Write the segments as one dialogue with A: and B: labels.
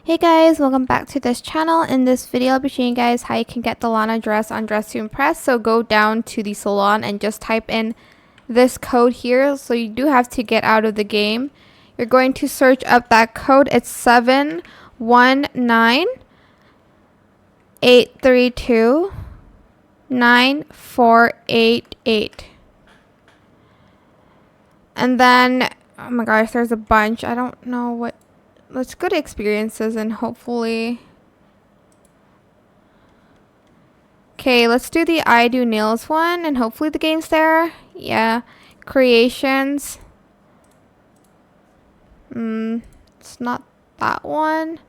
A: Hey guys, welcome back to this channel. In this video, I'll be showing you guys how you can get the Lana dress on Dress to Impress. So go down to the salon and just type in this code here. So you do have to get out of the game. You're going to search up that code. It's 719-832-9488. And then, oh my gosh, there's a bunch. I don't know what. Let's go to experiences and hopefully. Okay, let's do the I do nails one and hopefully the game's there. Yeah. Creations. It's not that one.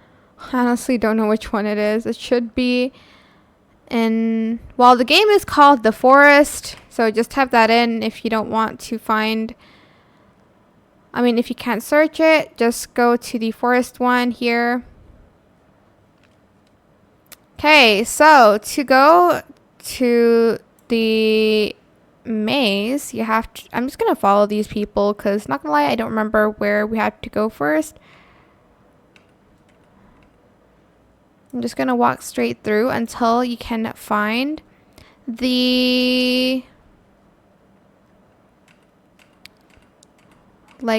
A: I honestly don't know which one it is. It should be in, well, the game is called The Forest, so just type that in if you don't want to find, if you can't search it, just go to the forest one here. Okay, so to go to the maze, you have to, I'm just going to follow these people because, not going to lie, I don't remember where we have to go first. I'm just going to walk straight through until you can find the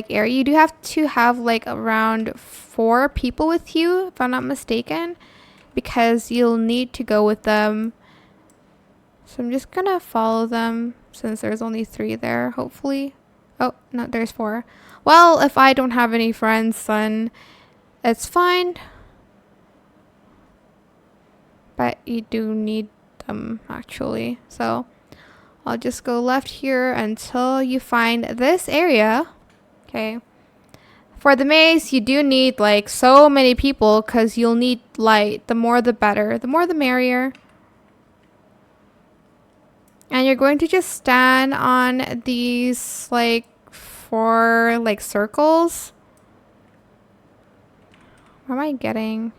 A: area. You do have to have around 4 people with you, if I'm not mistaken, because you'll need to go with them. So I'm just gonna follow them since there's only 3 there, hopefully. Oh, no, there's 4. Well, if I don't have any friends, then it's fine. But you do need them, actually. So I'll just go left here until you find this area. Okay. For the maze, you do need so many people because you'll need light. The more the better. The more the merrier. And you're going to just stand on these 4 circles. Where am I getting?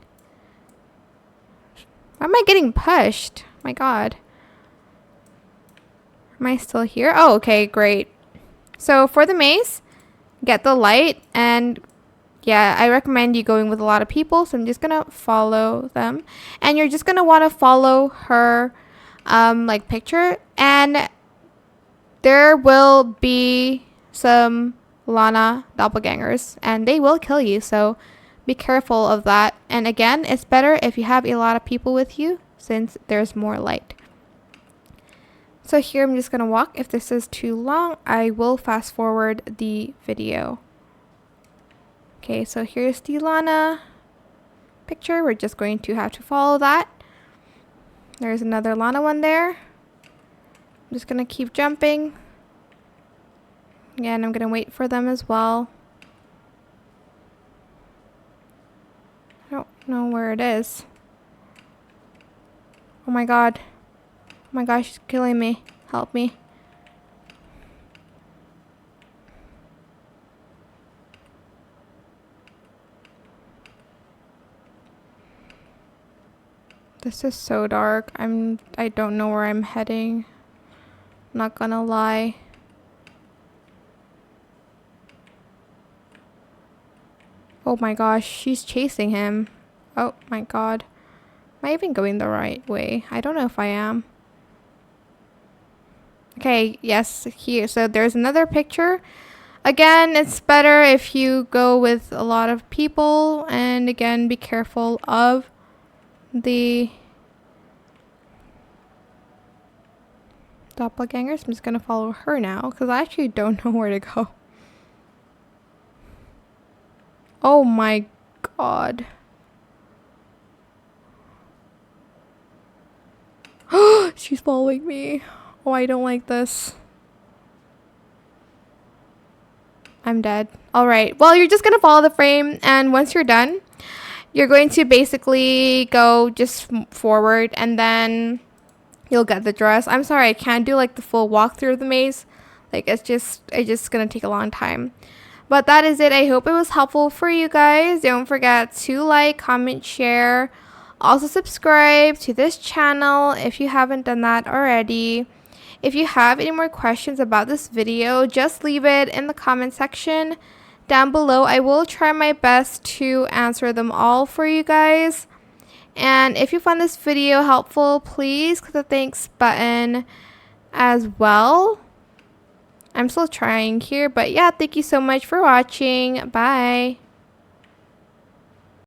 A: Why am I getting pushed? My God. Am I still here? Oh, okay, great. So for the maze, get the light, and yeah, I recommend you going with a lot of people, so I'm just gonna follow them, and you're just gonna want to follow her picture, and there will be some Lana doppelgangers and they will kill you, so be careful of that. And again, it's better if you have a lot of people with you since there's more light. So here I'm just going to walk. If this is too long, I will fast forward the video. Okay, so here's the Lana picture. We're just going to have to follow that. There's another Lana one there. I'm just going to keep jumping. Again, I'm going to wait for them as well. I don't know where it is. Oh my God. Oh my gosh, she's killing me. Help me. This is so dark. I don't know where I'm heading. I'm not gonna lie. Oh my gosh, she's chasing him. Oh my God. Am I even going the right way? I don't know if I am. Okay, yes, here. So there's another picture. Again, it's better if you go with a lot of people. And again, be careful of the doppelgangers. I'm just going to follow her now because I actually don't know where to go. Oh my God. She's following me. Oh, I don't like this. I'm dead. Alright, well, you're just going to follow the frame, and once you're done, you're going to basically go just forward, and then you'll get the dress. I'm sorry, I can't do the full walkthrough of the maze. It's just going to take a long time. But that is it. I hope it was helpful for you guys. Don't forget to like, comment, share. Also subscribe to this channel if you haven't done that already. If you have any more questions about this video, just leave it in the comment section down below. I will try my best to answer them all for you guys. And if you found this video helpful, please click the thanks button as well. I'm still trying here, but yeah, thank you so much for watching. Bye.